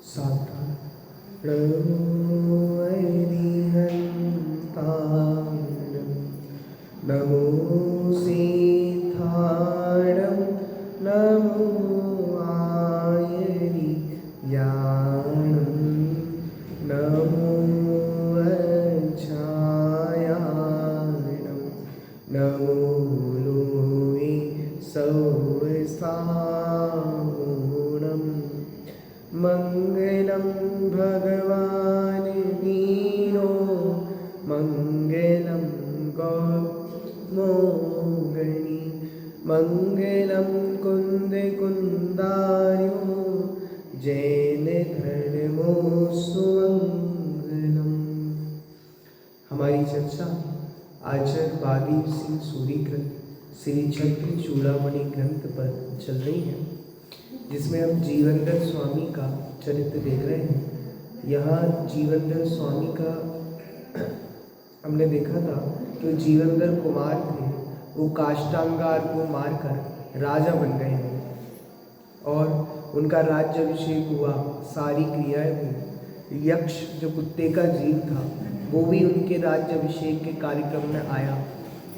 सावधान। नमो अरिहन्ताणं नमो सीताणं नमो आयरियाणं नमो अज्छायाणं नमो लोये सौस्ताणं मंगलं भगवान् वीरो मंगलं गौमोगणी मंगलं कुन्दकुन्दार्यो जैन धर्मो सुमंगलम। हमारी चर्चा आचार्य बादीप सिंह सूरीकृत श्री छत्र चूड़ामणि ग्रंथ पर चल रही है, जिसमें हम जीवनधर स्वामी का चरित्र देख रहे हैं। यहाँ जीवनधर स्वामी का हमने देखा था कि वो जीवनधर कुमार थे, वो काष्टांगार को मारकर राजा बन गए हैं और उनका राज्याभिषेक हुआ, सारी क्रियाएं हुई। यक्ष जो कुत्ते का जीव था वो भी उनके राज्याभिषेक के कार्यक्रम में आया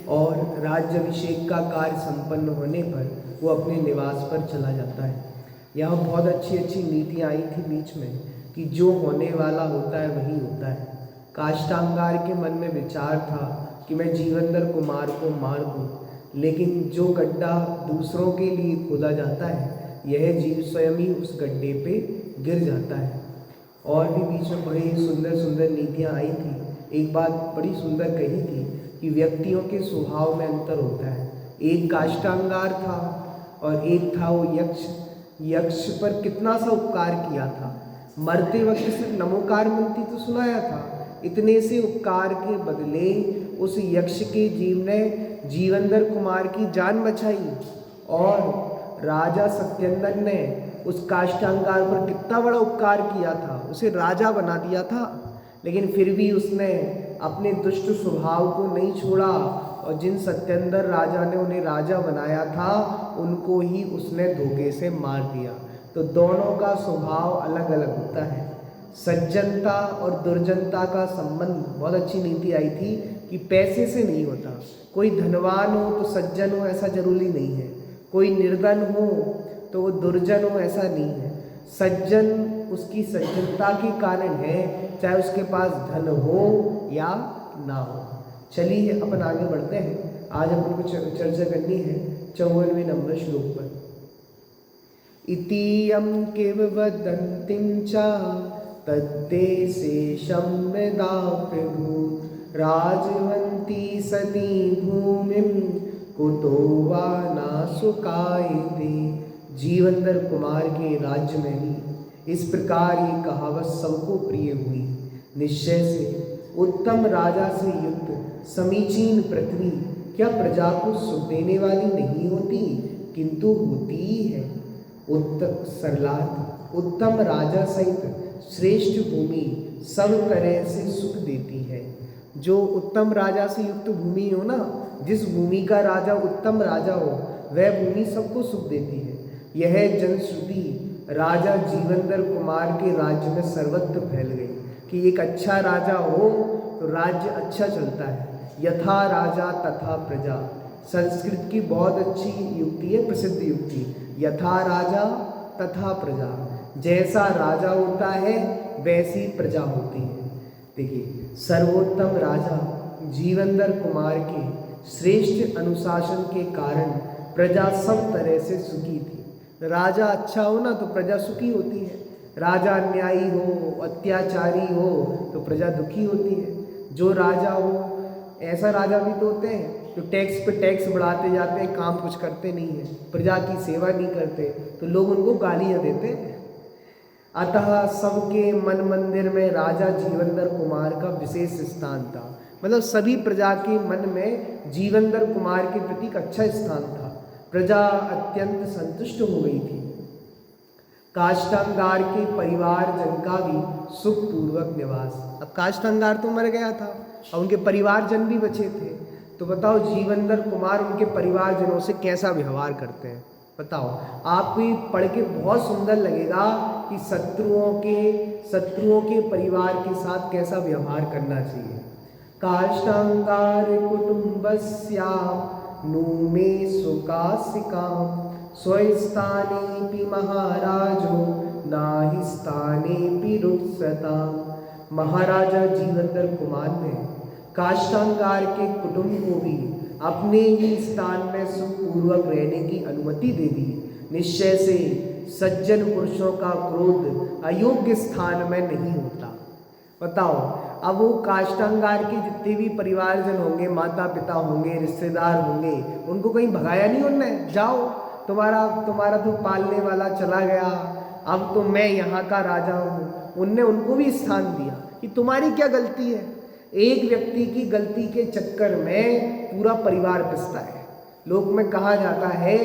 और राज्याभिषेक का कार्य संपन्न होने पर वो अपने निवास पर चला जाता है। यहाँ बहुत अच्छी अच्छी नीतियाँ आई थी बीच में कि जो होने वाला होता है वही होता है। काष्टांगार के मन में विचार था कि मैं जीवनधर कुमार को मार दूँ, लेकिन जो गड्ढा दूसरों के लिए खोदा जाता है यह जीव स्वयं ही उस गड्ढे पे गिर जाता है। और भी बीच में बड़ी सुंदर सुंदर नीतियाँ आई थी। एक बात बड़ी सुंदर कही थी कि व्यक्तियों के स्वभाव में अंतर होता है। एक काष्टांगार था और एक था वो यक्ष। यक्ष पर कितना सा उपकार किया था, मरते वक्त सिर्फ नमोकार मिलती तो सुनाया था, इतने से उपकार के बदले उस यक्ष के जीव ने जीवनधर कुमार की जान बचाई। और राजा सत्येंद्र ने उस काष्टांगार पर कितना बड़ा उपकार किया था, उसे राजा बना दिया था, लेकिन फिर भी उसने अपने दुष्ट स्वभाव को नहीं छोड़ा और जिन सत्येंद्र राजा ने उन्हें राजा बनाया था उनको ही उसने धोखे से मार दिया। तो दोनों का स्वभाव अलग अलग होता है। सज्जनता और दुर्जनता का संबंध, बहुत अच्छी नीति आई थी कि पैसे से नहीं होता। कोई धनवान हो तो सज्जन हो ऐसा जरूरी नहीं है, कोई निर्धन हो तो वो दुर्जन हो ऐसा नहीं है। सज्जन उसकी सज्जनता के कारण है, चाहे उसके पास धन हो या ना हो। चलिए अपन आगे बढ़ते हैं। आज अपन को चर्चा करनी है 54वें नंबर श्लोक पर। इतीयं किंवदन्तीं च तद्दे शेषं वेदा प्रभु राजवन्ती सती भूमिं कुतो वा न सुकायते। जीवनधर कुमार के राज्य में भी इस प्रकार ये कहावत सबको प्रिय हुई। निश्चय से उत्तम राजा से युक्त समीचीन पृथ्वी क्या प्रजा को सुख देने वाली नहीं होती, किंतु होती है। उत्तम राजा सहित श्रेष्ठ भूमि सब तरह से सुख देती है। जो उत्तम राजा से युक्त भूमि हो ना, जिस भूमि का राजा उत्तम राजा हो वह भूमि सबको सुख देती है। यह जनश्रुति राजा जीवनधर कुमार के राज्य में सर्वत्र फैल गई कि एक अच्छा राजा हो तो राज्य अच्छा चलता है। यथा राजा तथा प्रजा, संस्कृत की बहुत अच्छी युक्ति है, प्रसिद्ध युक्ति। यथा राजा तथा प्रजा, जैसा राजा होता है वैसी प्रजा होती है। देखिए, सर्वोत्तम राजा जीवनधर कुमार के श्रेष्ठ अनुशासन के कारण प्रजा सब तरह से सुखी थी। राजा अच्छा हो ना तो प्रजा सुखी होती है, राजा अन्यायी हो, अत्याचारी हो तो प्रजा दुखी होती है। जो राजा हो, ऐसा राजा भी तो होते हैं जो टैक्स पे टैक्स बढ़ाते जाते हैं, काम कुछ करते नहीं है, प्रजा की सेवा नहीं करते, तो लोग उनको गालियाँ देते हैं। अतः सबके मन मंदिर में राजा जीवनधर कुमार का विशेष स्थान था। मतलब सभी प्रजा के मन में जीवनधर कुमार के प्रति एक अच्छा स्थान था। प्रजा अत्यंत संतुष्ट हो गई थी। काष्टांगार के परिवार जन का भी सुखपूर्वक निवास। अब काष्टांगार तो मर गया था और उनके परिवारजन भी बचे थे, तो बताओ जीवनधर कुमार उनके परिवारजनों से कैसा व्यवहार करते हैं। बताओ, आपको ये पढ़ के बहुत सुंदर लगेगा कि शत्रुओं के परिवार के साथ कैसा व्यवहार करना चाहिए। काष्ठांगार कुटुंबस्या नूमे सुकासिका स्वस्थानेपि महाराजो नाहि स्थानेपि रुक्षता। महाराजा जीवंदर कुमार ने काष्ठांगार के कुटुंब को भी अपने ही स्थान में सुखपूर्वक रहने की अनुमति दे दी। निश्चय से सज्जन पुरुषों का क्रोध अयोग्य स्थान में नहीं होता। बताओ, अब वो काष्ठांगार के जितने भी परिवारजन होंगे, माता पिता होंगे, रिश्तेदार होंगे, उनको कहीं भगाया नहीं उनने, जाओ तुम्हारा तो पालने वाला चला गया, अब तो मैं यहाँ का राजा हूँ। उनने उनको भी स्थान दिया कि तुम्हारी क्या गलती है। एक व्यक्ति की गलती के चक्कर में पूरा परिवार पिसता है। लोक में कहा जाता है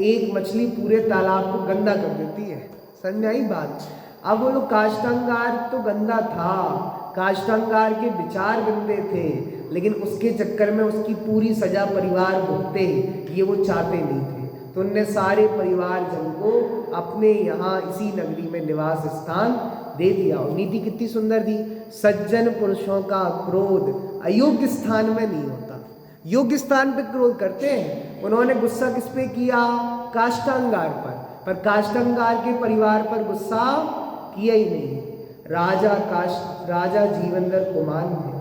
एक मछली पूरे तालाब को गंदा कर देती है। समझ में आई बात। अब वो लोग काष्ठांगार तो गंदा था, काष्ठांगार के विचार गंदे थे, लेकिन उसके चक्कर में उसकी पूरी सजा परिवार भुगते, ये वो चाहते नहीं थे। तो उनने सारे परिवार जन को अपने यहाँ इसी नगरी में निवास स्थान दे दिया। और नीति कितनी सुंदर थी, सज्जन पुरुषों का क्रोध अयोग्य स्थान में नहीं होता। योग्य स्थान पे क्रोध करते हैं। उन्होंने गुस्सा किस पे किया? काष्ठांगार पर काष्ठांगार के परिवार पर गुस्सा किया ही नहीं। राजा जीवंदर कुमार ने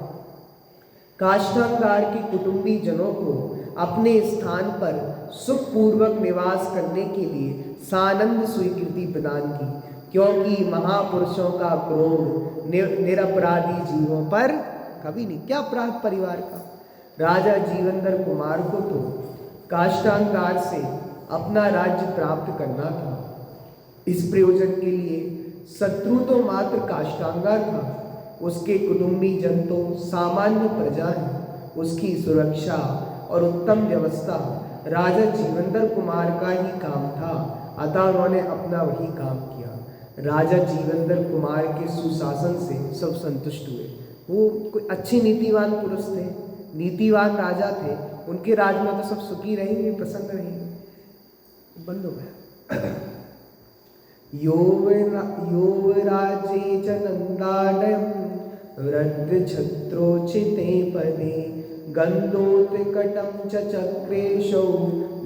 काष्ठांगार के कुटुंबी जनों को अपने स्थान पर सुखपूर्वक निवास करने के लिए सानंद स्वीकृति प्रदान की, क्योंकि महापुरुषों का क्रोध निरपराधी जीवों पर कभी नहीं। क्या अपराध परिवार का। राजा जीवंदर कुमार को तो काष्ठांगार से अपना राज्य प्राप्त करना था। इस प्रयोजन के लिए शत्रु तो मात्र काष्ठांगार था, उसके कुटुंबी जन तो सामान्य प्रजा है। उसकी सुरक्षा और उत्तम व्यवस्था राजा जीवंदर कुमार का ही काम था, अतः उन्होंने अपना वही काम किया। राजा जीवंदर कुमार के सुशासन से सब संतुष्ट हुए। वो कोई अच्छे नीतिवान पुरुष थे, नीतिवान राजा थे। उनके राज में तो सब सुखी रहेंगे, प्रसन्न रहेंगे। बंद हो गया। योवराजे च नंदाडयं वृद्ध छत्रोचिते पदे गंधोत्कटं च चक्रेशौ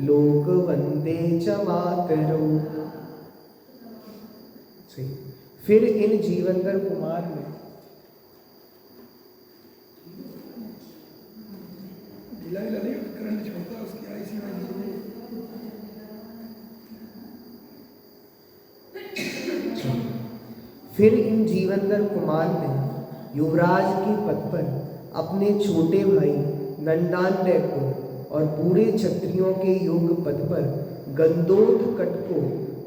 लोकवंदे च मातरौ। फिर इन जीवंदर कुमार ने युवराज के पद पर अपने छोटे भाई नंदाडय को और पूरे क्षत्रियों के योग्य पद पर गंधोत्कट को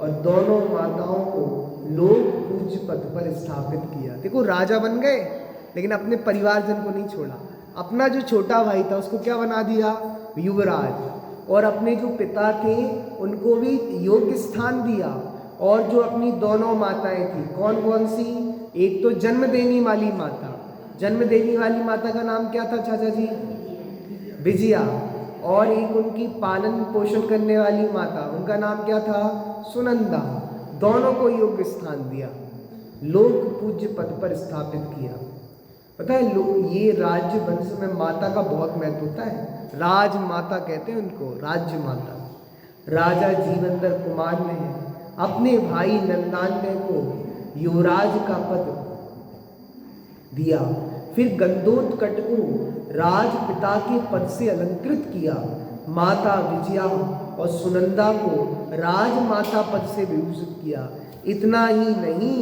और दोनों माताओं को लोक पूज्य पद पर स्थापित किया। देखो, राजा बन गए लेकिन अपने परिवारजन को नहीं छोड़ा। अपना जो छोटा भाई था उसको क्या बना दिया? युवराज। और अपने जो पिता थे उनको भी योग्य स्थान दिया। और जो अपनी दोनों माताएं थी, कौन कौन सी? एक तो जन्म देने वाली माता, जन्म देने वाली माता का नाम क्या था चाचा जी? विजया। और एक उनकी पालन पोषण करने वाली माता, उनका नाम क्या था? सुनंदा। दोनों को योग्य स्थान दिया, लोक पूज्य पद पर स्थापित किया। पता है, ये राज्य वंश में माता का बहुत महत्व होता है। राजमाता कहते हैं उनको, राज्य माता। राजा जीवंदर कुमार ने अपने भाई नंदाडय को युवराज का पद दिया, फिर गंधोत्कट को राजपिता के पद से अलंकृत किया, माता विजया और सुनंदा को राजमाता पद से विभूषित किया। इतना ही नहीं,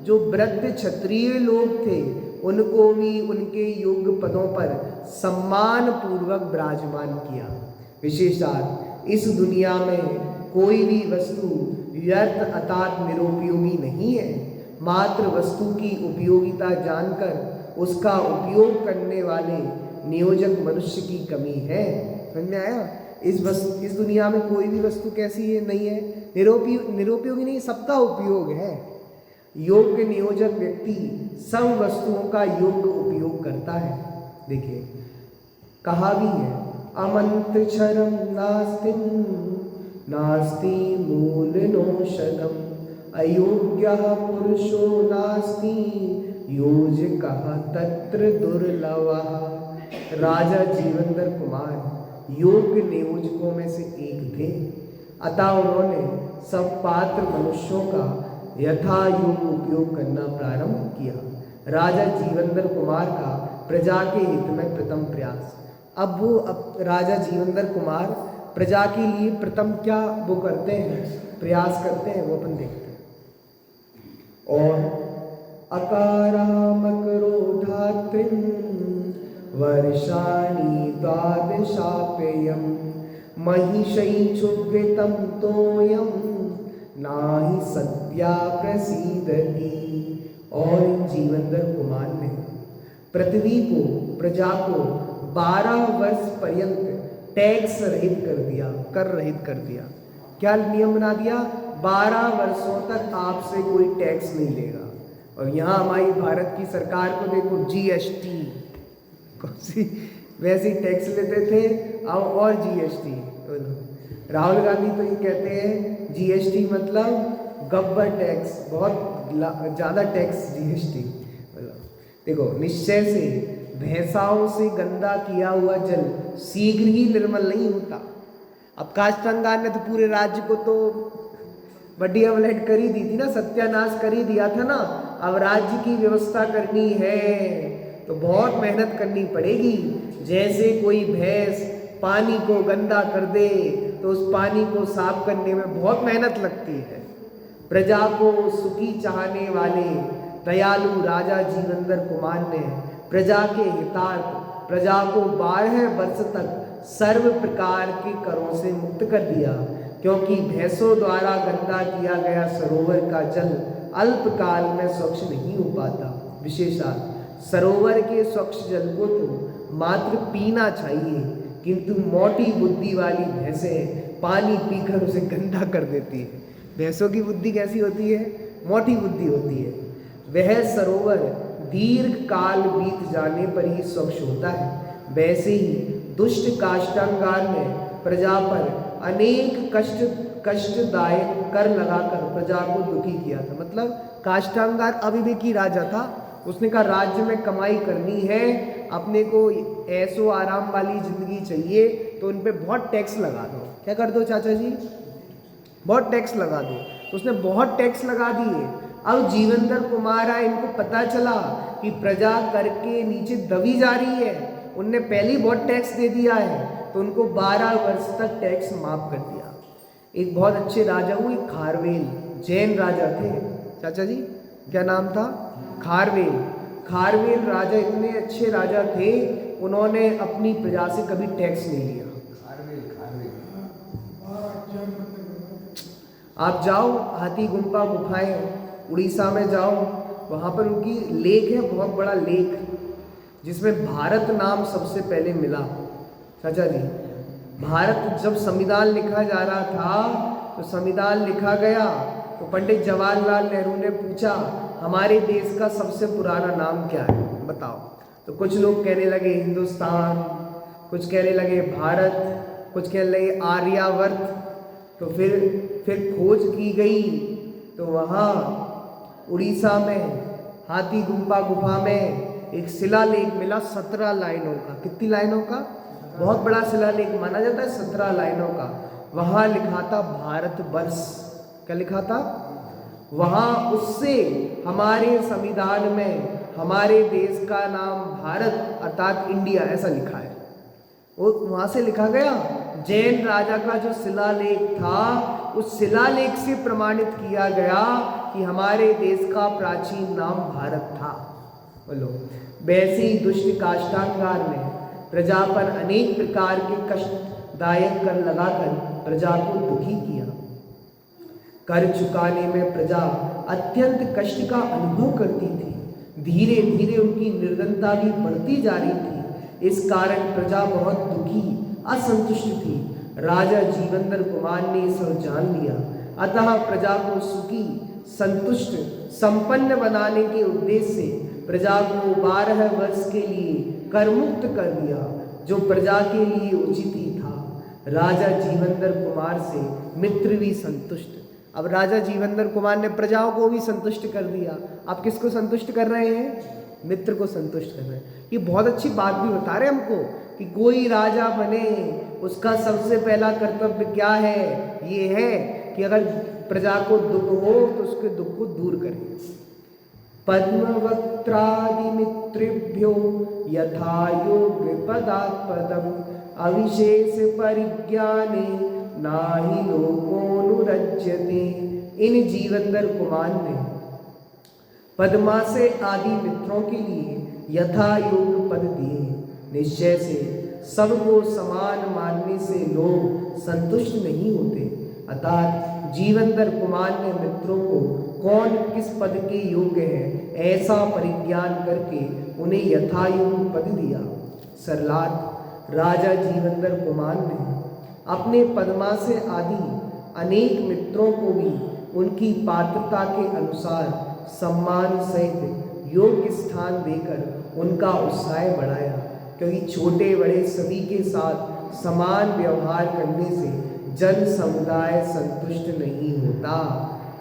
जो वृद्ध क्षत्रिय लोग थे उनको भी उनके योग्य पदों पर सम्मान पूर्वक विराजमान किया। विशेषतः इस दुनिया में कोई भी वस्तु व्यर्थ अर्थात निरुपयोगी नहीं है। मात्र वस्तु की उपयोगिता जानकर उसका उपयोग करने वाले नियोजक मनुष्य की कमी है। समझ में आया? इस दुनिया में कोई भी वस्तु कैसी है? नहीं है, निरुपयोगी नहीं, सबका उपयोग है। योग्य नियोजक व्यक्ति सब वस्तुओं का योग्य उपयोग करता है। देखिए, कहा भी है, अमंत्र क्षरम नास्तिम नास्ति मूलनौषधम् अयोग्यः पुरुषो नास्ति योजकः तत्र दुर्लभः। राजा जीवंदर कुमार योग्य नियोजकों में से एक थे, अतः उन्होंने सब पात्र मनुष्यों का यथा योग्य उपयोग करना प्रारंभ किया। राजा जीवंदर कुमार का प्रजा के हित में प्रथम प्रयास। अब राजा जीवंदर कुमार प्रजा के लिए प्रथम क्या वो करते हैं, प्रयास करते हैं, वो अपन देखते हैं। और अकारामक्रोधात्रिं वर्षाणि द्वादशाप्ययम् महिषैक्षुभितं तोयं नाहि सत्या प्रसीदति। और जीवंदर कुमार ने पृथ्वी को, प्रजा को 12 वर्ष पर्यंत टैक्स रहित कर दिया। क्या नियम बना दिया? 12 वर्षों तक आपसे कोई टैक्स नहीं लेगा। और यहाँ हमारी भारत की सरकार को देखो, जीएसटी, कौन सी वैसी टैक्स लेते थे, अब और जीएसटी। राहुल गांधी तो ये कहते हैं जीएसटी मतलब गब्बर टैक्स, बहुत ज़्यादा टैक्स जीएसटी। देखो, निश्चय से भैंसाओं से गंदा किया हुआ जल शीघ्र ही निर्मल नहीं होता। अब काष्ठांगार ने तो पूरे राज्य को तो बड्डी अवलेट कर ही दी थी ना, सत्यानाश कर ही दिया था ना। अब राज्य की व्यवस्था करनी है तो बहुत मेहनत करनी पड़ेगी। जैसे कोई भैंस पानी को गंदा कर दे तो उस पानी को साफ करने में बहुत मेहनत लगती है। प्रजा को सुखी चाहने वाले दयालु राजा जीवंदर कुमार ने प्रजा के हितार्थ प्रजा को 12 वर्ष तक सर्व प्रकार के करों से मुक्त कर दिया, क्योंकि भैंसों द्वारा गंदा किया गया सरोवर का जल अल्पकाल में स्वच्छ नहीं हो पाता। विशेषतः सरोवर के स्वच्छ जल को तो मात्र पीना चाहिए, किंतु मोटी बुद्धि वाली भैंसें पानी पीकर उसे गंदा कर देती है। भैंसों की बुद्धि कैसी होती है? मोटी बुद्धि होती है। वह सरोवर दीर्घ काल बीत जाने पर ही स्वच्छ होता है। वैसे ही दुष्ट काष्ठांगार ने प्रजा पर अनेक कष्टदायक कर लगाकर प्रजा को दुखी किया था। मतलब काष्ठांगार अविवेकी राजा था, उसने कहा राज्य में कमाई करनी है, अपने को ऐसो आराम वाली जिंदगी चाहिए, तो उन पे बहुत टैक्स लगा दो। क्या कर दो चाचा जी? बहुत टैक्स लगा दो। तो उसने बहुत टैक्स लगा दिए। अब जीवंदर कुमार आए, इनको पता चला कि प्रजा कर के नीचे दबी जा रही है, उनने पहले ही बहुत टैक्स दे दिया है, तो उनको 12 वर्ष तक टैक्स माफ कर दिया। एक बहुत अच्छे राजा हुए खारवेल, जैन राजा थे। चाचा जी क्या नाम था? खारवेल। खारवेल राजा इतने अच्छे राजा थे, उन्होंने अपनी प्रजा से कभी टैक्स नहीं लिया। आप जाओ हाथी गुम्फा गुफाएं उड़ीसा में जाओ, वहाँ पर उनकी लेक है, बहुत बड़ा लेक, जिसमें भारत नाम सबसे पहले मिला। चाचा जी, भारत जब संविधान लिखा जा रहा था तो संविधान लिखा गया तो पंडित जवाहरलाल नेहरू ने पूछा हमारे देश का सबसे पुराना नाम क्या है, बताओ। तो कुछ लोग कहने लगे हिंदुस्तान, कुछ कहने लगे भारत, कुछ कहने लगे आर्यावर्त। तो फिर खोज की गई तो वहाँ उड़ीसा में हाथी गुम्फा में एक शिलालेख मिला 17 लाइनों का। कितनी लाइनों का? बहुत बड़ा शिलालेख माना जाता है, 17 लाइनों का। वहाँ लिखा था भारतवर्ष। क्या लिखा था? वहाँ उससे हमारे संविधान में हमारे देश का नाम भारत अर्थात इंडिया ऐसा लिखा है। वो वहाँ से लिखा गया। जैन राजा का जो शिलालेख था, उस शिलालेख से प्रमाणित किया गया कि हमारे देश का प्राचीन नाम भारत था। बोलो। वैसे ही दुष्ट काष्ठांगार ने प्रजा पर अनेक प्रकार के कष्टदायक कर लगाकर प्रजा को दुखी किया। कर चुकाने में प्रजा अत्यंत कष्ट का अनुभव करती थी। धीरे धीरे उनकी निर्धनता भी बढ़ती जा रही थी। इस कारण प्रजा बहुत दुखी असंतुष्ट थी। राजा जीवंदर कुमार ने इस सब जान लिया, अतः प्रजा को सुखी संतुष्ट संपन्न बनाने के उद्देश्य से प्रजा को 12 वर्ष के लिए कर मुक्त कर दिया, जो प्रजा के लिए उचित ही था। राजा जीवंदर कुमार से मित्र भी संतुष्ट। अब राजा जीवंदर कुमार ने प्रजाओं को भी संतुष्ट कर दिया। आप किसको संतुष्ट कर रहे हैं? मित्र को संतुष्ट कर रहे हैं। ये बहुत अच्छी बात भी बता रहे हैं हमको कि कोई राजा बने उसका सबसे पहला कर्तव्य क्या है? ये है कि अगर प्रजा को दुख हो तो उसके दुख को दूर करे। पद्मवक्त्रादि मित्रेभ्यो यथा योग्य पदात् पदम अविशेष परिज्ञाने नाहि लोकोनुरज्यते। इन जीवंदर कुमार ने पद्मासे आदि मित्रों के लिए यथा योग पद दिए। निश्चय से सबको समान मानने से लोग संतुष्ट नहीं होते। अतः जीवंदर कुमार ने मित्रों को कौन किस पद के योग्य है ऐसा परिज्ञान करके उन्हें यथायोग पद दिया। सरलार्थ राजा जीवंदर कुमार ने अपने पद्मासे आदि अनेक मित्रों को भी उनकी पात्रता के अनुसार सम्मान सहित योग्य स्थान देकर उनका उत्साह बढ़ाया, क्योंकि छोटे बड़े सभी के साथ समान व्यवहार करने से जन समुदाय संतुष्ट नहीं होता।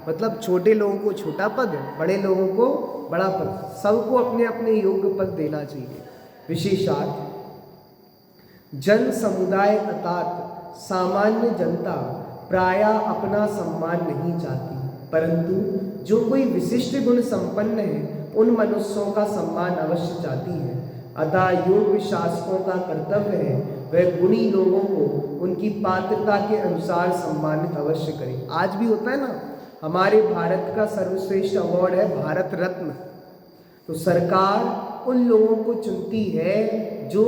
मतलब छोटे लोगों को छोटा पद, बड़े लोगों को बड़ा पद, सबको अपने अपने योग्य पद देना चाहिए। विशेषार्थ जन समुदाय अर्थात सामान्य जनता प्रायः अपना सम्मान नहीं चाहती, परंतु जो कोई विशिष्ट गुण संपन्न है उन मनुष्यों का सम्मान अवश्य चाहती है। अतः योग्य शासकों का कर्तव्य है वह गुणी लोगों को उनकी पात्रता के अनुसार सम्मानित अवश्य करें। आज भी होता है ना, हमारे भारत का सर्वश्रेष्ठ अवार्ड है भारत रत्न। तो सरकार उन लोगों को चुनती है जो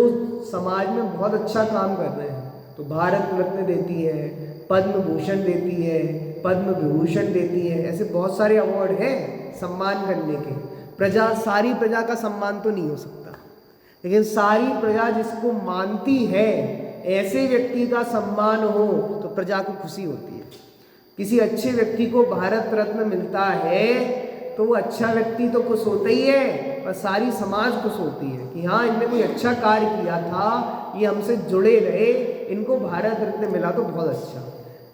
समाज में बहुत अच्छा काम कर रहे हैं, तो भारत रत्न देती है, पद्म भूषण देती है, पद्म विभूषण देती है। ऐसे बहुत सारे अवार्ड हैं सम्मान करने के। सारी प्रजा का सम्मान तो नहीं हो सकता, लेकिन सारी प्रजा जिसको मानती है ऐसे व्यक्ति का सम्मान हो तो प्रजा को खुशी होती है। किसी अच्छे व्यक्ति को भारत रत्न मिलता है तो वो अच्छा व्यक्ति तो खुश होता ही है, पर सारी समाज खुश होती है कि हाँ इनने कोई अच्छा कार्य किया था, ये हमसे जुड़े रहे, इनको भारत रत्न मिला तो बहुत अच्छा।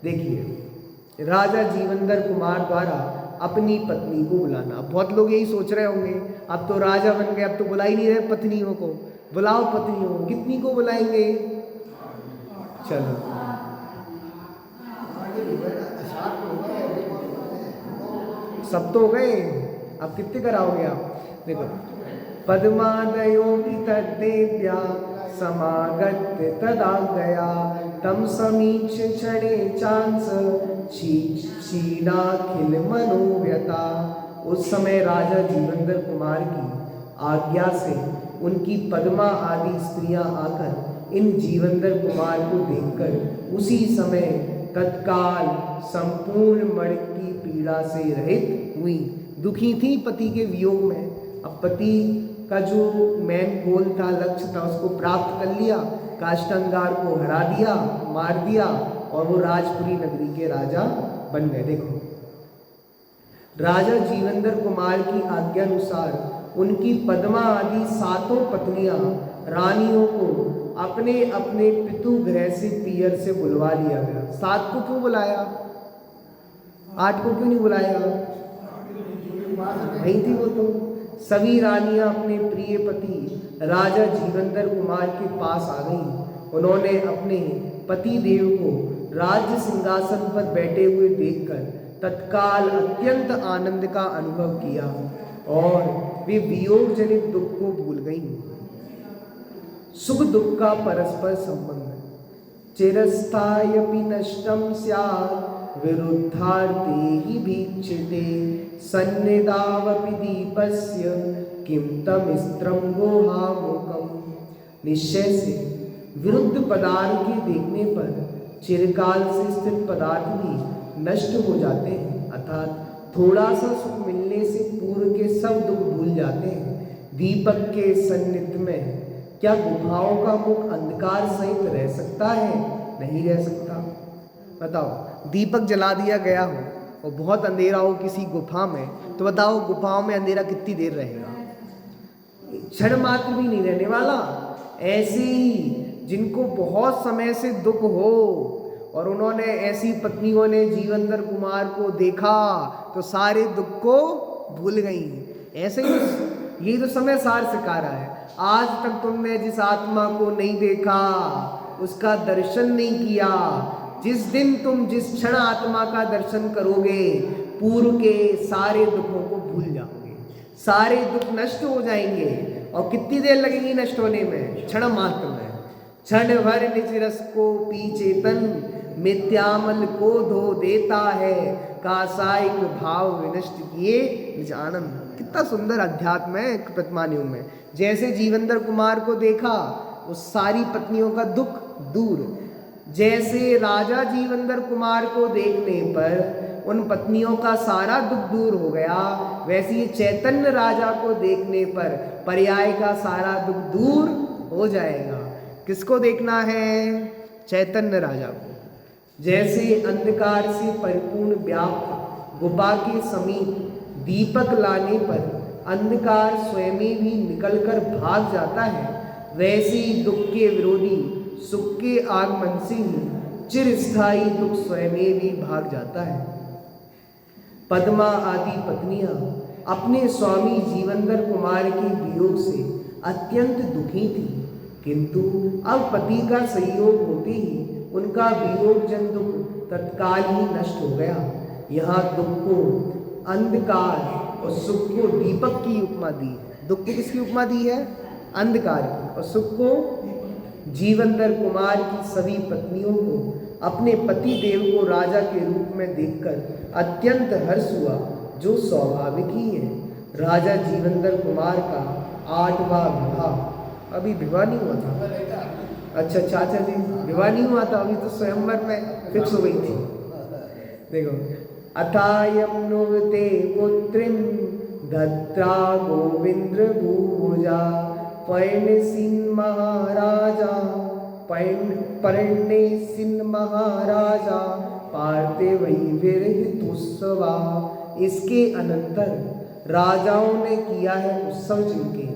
देखिए राजा जीवंदर कुमार द्वारा अपनी पत्नी को बुलाना। बहुत लोग यही सोच रहे होंगे अब तो राजा बन गए, अब तो बुला ही नहीं रहे पत्नियों को। बुलाओ पत्नियों को, कितनी को बुलाएंगे? चलो सब तो हो गए, अब कितने कराओगे आप? देखो पद्मादयोपि तद्देव्या समागत्य तदा गया तम समीक्ष क्षणे चांस क्षीणाखिल मनोव्यता। उस समय राजा जीवंदर कुमार की आज्ञा से उनकी पद्मा आदि स्त्रियां आकर इन जीवंदर कुमार को देखकर उसी समय तत्काल संपूर्ण मण की पीड़ा से रहित हुई। दुखी थी पति के वियोग में। अब पति का जो मेन गोल था, लक्ष्य था, उसको प्राप्त कर लिया। काष्टांगार को हरा दिया, मार दिया और वो राजपुरी नगरी के राजा बन गए। देखो राजा जीवंदर कुमार की आज्ञानुसार उनकी पद्मा आदि सातों पत्नियां रानियों को अपने अपने पितु गृह से पियर से बुलवा लिया गया। 7 को क्यों बुलाया? 8 को क्यों नहीं बुलाया? नहीं थी वो तो। सभी रानियां अपने प्रिय पति राजा जीवंदर कुमार के पास आ गईं। उन्होंने अपने पति देव को राज्य सिंहासन पर बैठे हुए देखकर तत्काल अत्यंत आनंद का अनुभव किया और वे वियोग जनित दुख को भूल गईं। सुख दुख का परस्पर संबंध। चिरस्थायपि नष्टं स्यात् विरुद्धार्थे हि भीक्षिते सन्निधावपि दीपस्य किं तमिस्त्रं गोहामुकम्। निश्चय से विरुद्ध पदार्थ के देखने पर चिरकाल से स्थित पदार्थ भी नष्ट हो जाते हैं, अर्थात थोड़ा सा सुख मिलने से पूर्व के सब दुख भूल जाते हैं। दीपक के सन्निध में क्या गुफाओं का मुख अंधकार सहित रह सकता है? नहीं रह सकता। बताओ दीपक जला दिया गया हो और बहुत अंधेरा हो किसी गुफा में, तो बताओ गुफाओं में अंधेरा कितनी देर रहेगा? क्षण मात्र भी नहीं रहने वाला। ऐसे ही जिनको बहुत समय से दुख हो, और उन्होंने ऐसी पत्नियों ने जीवंदर कुमार को देखा तो सारे दुख को भूल गई। ऐसे ही ये तो समय सार सिखा रहा है। आज तक तुमने जिस आत्मा को नहीं देखा, उसका दर्शन नहीं किया, जिस दिन तुम जिस क्षण आत्मा का दर्शन करोगे, पूर्व के सारे दुखों को भूल जाओगे, सारे दुख नष्ट हो जाएंगे। और कितनी देर लगेगी नष्ट होने में? क्षण मात्र में। क्षण भर निज रस को पी चेतन, मिथ्यामल को धो देता है, कासायिक भाव विनष्ट किए निज आनंद। कितना सुंदर अध्यात्म है प्रतिमानियों में। जैसे जीवंदर कुमार को देखा, उस सारी पत्नियों का दुख दूर। जैसे राजा जीवंदर कुमार को देखने पर उन पत्नियों का सारा दुख दूर हो गया, वैसे ही चैतन्य राजा को देखने पर पर्याय का सारा दुख दूर हो जाएगा। किसको देखना है? चैतन्य राजा को। जैसे अंधकार से परिपूर्ण व्याप्त गुफा के समीप दीपक लाने पर अंधकार स्वयं भी निकलकर भाग जाता है, वैसे ही दुख के विरोधी सुख के आगमन से ही चिरस्थायी दुख स्वयं भी भाग जाता है। पद्मा आदि पत्नियां अपने स्वामी जीवंदर कुमार के वियोग से अत्यंत दुखी थी, किंतु अब पति का संयोग होते ही उनका वियोग जन दुख तत्काल ही नष्ट हो गया। यहाँ दुख को अंधकार और सुख को दीपक की उपमा दी। दुख को किसकी उपमा दी है? अंधकार की। और सुख को जीवंदर कुमार की सभी पत्नियों को अपने पति देव को राजा के रूप में देखकर अत्यंत हर्ष हुआ, जो स्वाभाविक ही है। राजा जीवंदर कुमार का 8वां विवाह, अभी विवाह नहीं हुआ था। अच्छा चाचा जी, विवाह नहीं हुआ था, अभी तो स्वयंवर में फिक्स हो गई थी। देखो, अथायम नुवते पुत्रिम दत्रा गोविंद्र भूजा पैण्य सिन महाराजा परण्य सिन महाराजा पार्थे वही विरहितुत्सवा। इसके अनंतर राजाओं ने किया है उत्सव जिनके,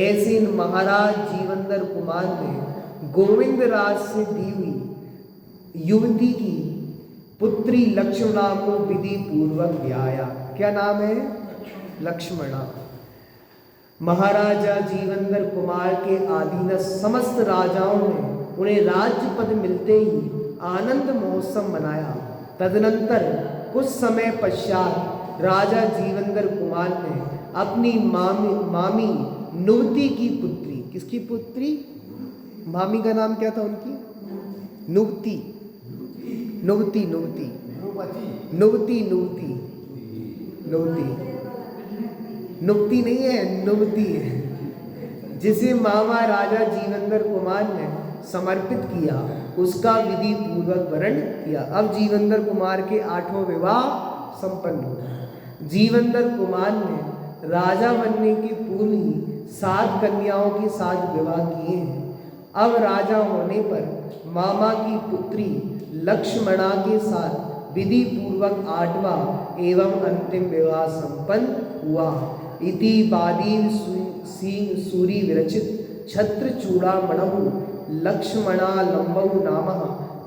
ऐसे महाराज जीवंदर कुमार ने गोविंद राज से दी हुई युवती की पुत्री लक्ष्मणा को विधि पूर्वक ब्याया। क्या नाम है? लक्ष्मणा। महाराजा जीवंदर कुमार के अधीन समस्त राजाओं ने उन्हें राज्य पद मिलते ही आनंद महोत्सव मनाया। तदनंतर कुछ समय पश्चात राजा जीवंदर कुमार ने अपनी मामी नुवती की पुत्री, किसकी पुत्री? मामी का नाम क्या था उनकी? नुवती। नुवती नुवती नुवती नुवती नुवती नुवती नहीं है, नुवती है। जिसे मामा राजा जीवंदर कुमार ने समर्पित किया, उसका विधि पूर्वक वरण किया। अब जीवंदर कुमार के 8वां विवाह संपन्न हो। जीवंदर कुमार ने राजा बनने के पूर्व ही 7 कन्याओं के साथ विवाह किए हैं। अब राजा होने पर मामा की पुत्री लक्ष्मणा के साथ विधि पूर्वक 8वां एवं अंतिम विवाह संपन्न हुआ। इति बादीव सूरी विरचित छत्र चूड़ामणौ लक्ष्मणा लंबौ नामः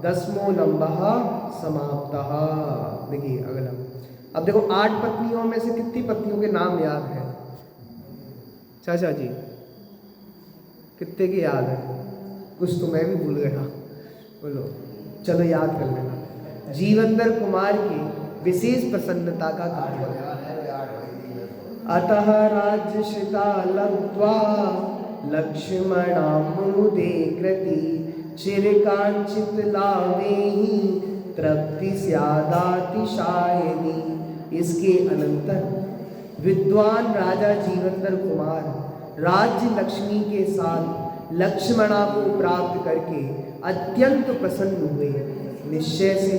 10वां लंबः समाप्तः। देखिए अगला। अब देखो 8 पत्नियों में से कितनी पत्नियों के नाम याद है? चाचा जी कितने के याद है? कुछ तो मैं भी भूल गया, बोलो। चलो याद कर लेना। जीवंदर कुमार की विशेष प्रसन्नता का कारण। अतः राज्यश्रिता लब्ध्वा लक्ष्मणामुदे कृति चिरकांचित लावेहि तृप्ति स्यादातिशायिनी। इसके अनंतर विद्वान राजा जीवंदर कुमार राज्य लक्ष्मी के साथ लक्ष्मणा को प्राप्त करके अत्यंत प्रसन्न हुए। निश्चय से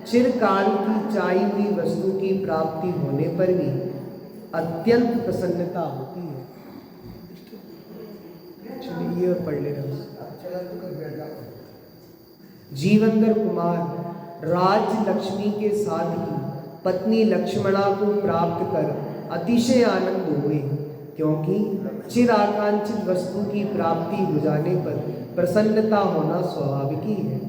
चिरकाल की चाही हुई वस्तु की प्राप्ति होने पर भी अत्यंत प्रसन्नता होती है। चलिए और पढ़ ले रहे। जीवंदर कुमार राज्य लक्ष्मी के साथ ही पत्नी लक्ष्मणा को प्राप्त कर अतिशय आनंद हुए। क्योंकि चिराकांक्षित वस्तु की प्राप्ति हो जाने पर प्रसन्नता होना स्वाभाविक ही है।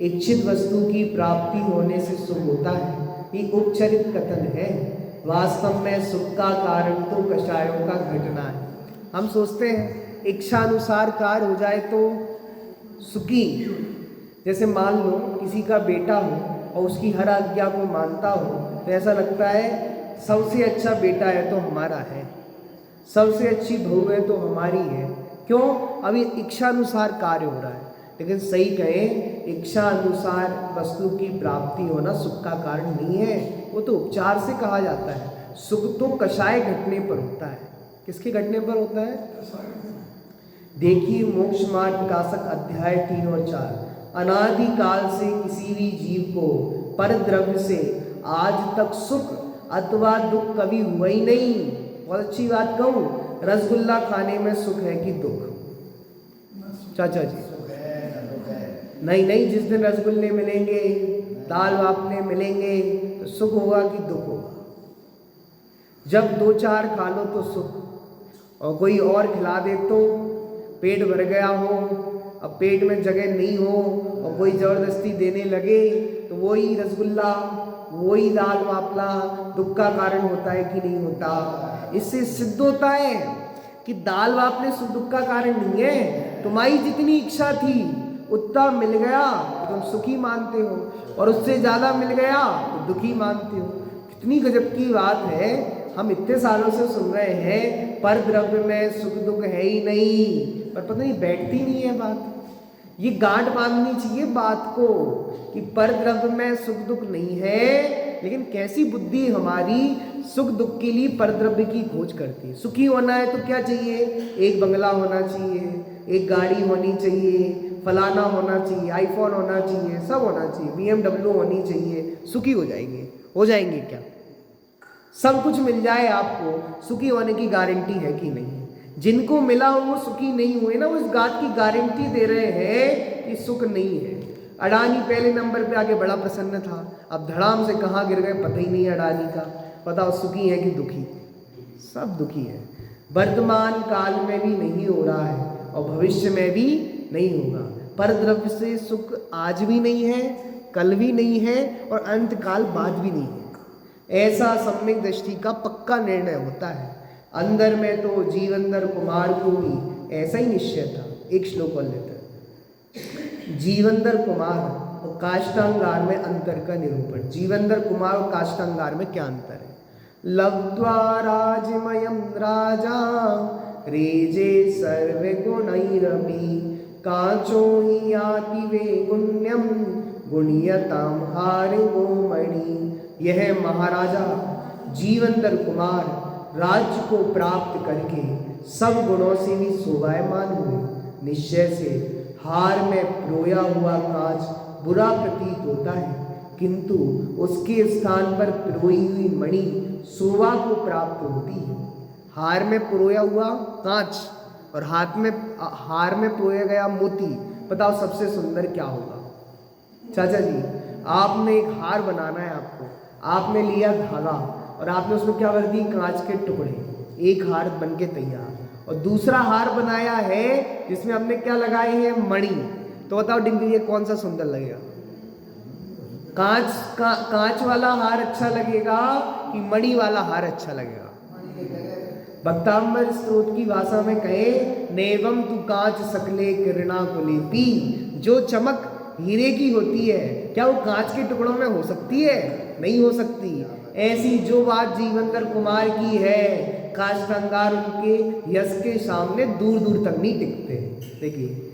इच्छित वस्तु की प्राप्ति होने से सुख होता है, ये उपचरित कथन है। वास्तव में सुख का कारण तो कषायों का घटना है। हम सोचते हैं इच्छा अनुसार कार्य हो जाए तो सुखी। जैसे मान लो किसी का बेटा हो और उसकी हर आज्ञा को मानता हो तो ऐसा लगता है सबसे अच्छा बेटा है तो हमारा है, सबसे अच्छी बहू है तो हमारी है। क्यों? अभी इच्छा अनुसार कार्य हो रहा है। लेकिन सही कहें, इच्छा अनुसार वस्तु की प्राप्ति होना सुख का कारण नहीं है, वो तो उपचार से कहा जाता है। सुख तो कषाय घटने पर होता है। किसके घटने पर होता है? देखिए मोक्ष मार्ग प्रकाशक अध्याय 3 और 4। अनादिकाल से किसी भी जीव को पर द्रव्य से आज तक सुख अथवा दुख कभी हुआ ही नहीं। बहुत अच्छी बात कहूँ, रसगुल्ला खाने में सुख है कि दुख? चाचा जी नहीं, जिस दिन रसगुल्ले मिलेंगे, दाल बाफले मिलेंगे तो सुख होगा कि दुख होगा? जब 2-4 खा लो तो सुख, और कोई और खिला दे तो पेट भर गया हो, अब पेट में जगह नहीं हो और कोई ज़बरदस्ती देने लगे तो वही रसगुल्ला, वही दाल बाफला दुख का कारण होता है कि नहीं होता? इससे सिद्ध होता है कि दाल बाफले सुख दुख का कारण नहीं है। तुम्हारी जितनी इच्छा थी उतना मिल गया तो तुम सुखी मानते हो, और उससे ज़्यादा मिल गया तो दुखी मानते हो। कितनी गजब की बात है। हम इतने सालों से सुन रहे हैं पर द्रव्य में सुख दुख है ही नहीं, पर पता नहीं बैठती नहीं है बात। ये गांठ बांधनी चाहिए बात को कि पर द्रव्य में सुख दुख नहीं है, लेकिन कैसी बुद्धि हमारी सुख दुख के लिए पर द्रव्य की खोज करती है। सुखी होना है तो क्या चाहिए? एक बंगला होना चाहिए, एक गाड़ी होनी चाहिए, फलाना होना चाहिए, आईफोन होना चाहिए, सब होना चाहिए, BMW होनी चाहिए, सुखी हो जाएंगे। हो जाएंगे क्या? सब कुछ मिल जाए आपको, सुखी होने की गारंटी है कि नहीं? जिनको मिला हो वो सुखी नहीं हुए ना, वो इस बात की गारंटी दे रहे हैं कि सुख नहीं है। अडानी पहले नंबर पे आके बड़ा प्रसन्न था, अब धड़ाम से कहाँ गिर गए पता ही नहीं है अडानी का। बताओ सुखी है कि दुखी? सब दुखी है। वर्तमान काल में भी नहीं हो रहा है और भविष्य में भी नहीं होगा। पर द्रव्य से सुख आज भी नहीं है, कल भी नहीं है और अंत काल बाद भी नहीं है। ऐसा सम्यक दृष्टि का पक्का निर्णय होता है। अंदर में तो जीवंदर कुमार को भी ऐसा ही निश्चय था। एक श्लोक और लेते हैं। जीवंदर कुमार और काष्ठांगार में अंतर का निरूपण। जीवंदर कुमार और काष्ठांगार में क्या अंतर है? लब्ध्वा राजमयं राजा रेजे सर्वे गुणैरपि काचो हि याति वैगुण्यं गुण्यतां हारिवो मणि। यह महाराजा जीवंदर कुमार राज्य को प्राप्त करके सब गुणों से भी शोभायमान हुए। निश्चय से हार में पिरोया हुआ कांच बुरा प्रतीत होता है, किंतु उसके स्थान पर पिरोई हुई मणि शोभा को प्राप्त होती है। हार में पिरोया हुआ कांच और हार में पिरोया गया मोती, बताओ सबसे सुंदर क्या होगा? चाचा जी, आपने एक हार बनाना है आपको, आपने लिया धागा और आपने उसमें क्या कर दी? कांच के टुकड़े। एक हार बन के तैयार। और दूसरा हार बनाया है जिसमें हमने क्या लगाई है? मणि। तो बताओ डिंगरी ये कौन सा सुंदर लगेगा? कांच वाला हार अच्छा लगेगा कि मणि वाला हार अच्छा लगेगा? भक्तांबर स्त्रोत की भाषा में कहे, नेवम तू कांच सकले किरणा को लेपी। जो चमक हीरे की होती है क्या वो कांच के टुकड़ों में हो सकती है? नहीं हो सकती। ऐसी जो बात जीवंदर कुमार की है, काष्ठांगार उनके यश के सामने दूर दूर तक नहीं टिकते। देखिए,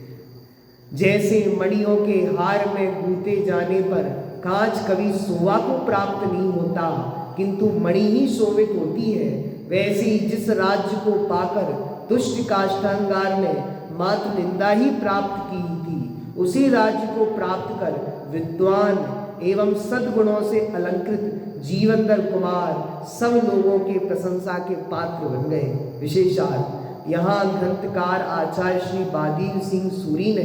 जैसे मणियों के हार में गूंथे जाने पर कांच कभी शोभा को प्राप्त नहीं होता, किंतु मणि ही शोभित होती है, वैसे ही जिस राज्य को पाकर दुष्ट काष्ठांगार ने मात्र निंदा ही प्राप्त की थी, उसी राज्य को प्राप्त कर विद्वान एवं सद्गुणों से अलंकृत जीवंदर कुमार सब लोगों के प्रशंसा के पात्र बन गए। विशेषार्थ यहाँ ग्रंथकार आचार्य श्री बादीव सिंह सूरी ने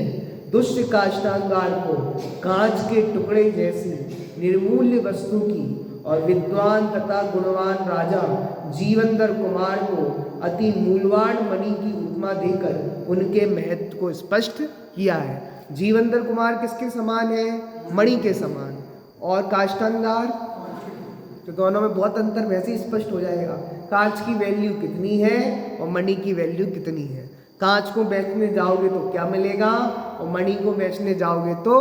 दुष्ट काष्ठांगार को कांच के टुकड़े जैसी निर्मूल्य वस्तु की और विद्वान तथा गुणवान राजा जीवंदर कुमार को अति मूल्यवान मणि की उपमा देकर उनके महत्व को स्पष्ट किया है। जीवंदर कुमार किसके समान है? मणि के समान। और काष्ठानगार, तो दोनों में बहुत अंतर वैसे ही स्पष्ट हो जाएगा। कांच की वैल्यू कितनी है और मणि की वैल्यू कितनी है। कांच को बेचने जाओगे तो क्या मिलेगा और मणि को बेचने जाओगे तो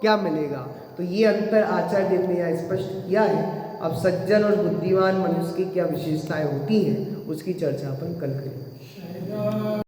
क्या मिलेगा। तो ये अंतर आचार्य देव ने यहाँ स्पष्ट किया है। अब सज्जन और बुद्धिमान मनुष्य की क्या विशेषताएं होती हैं उसकी चर्चा अपन कल करेंगे।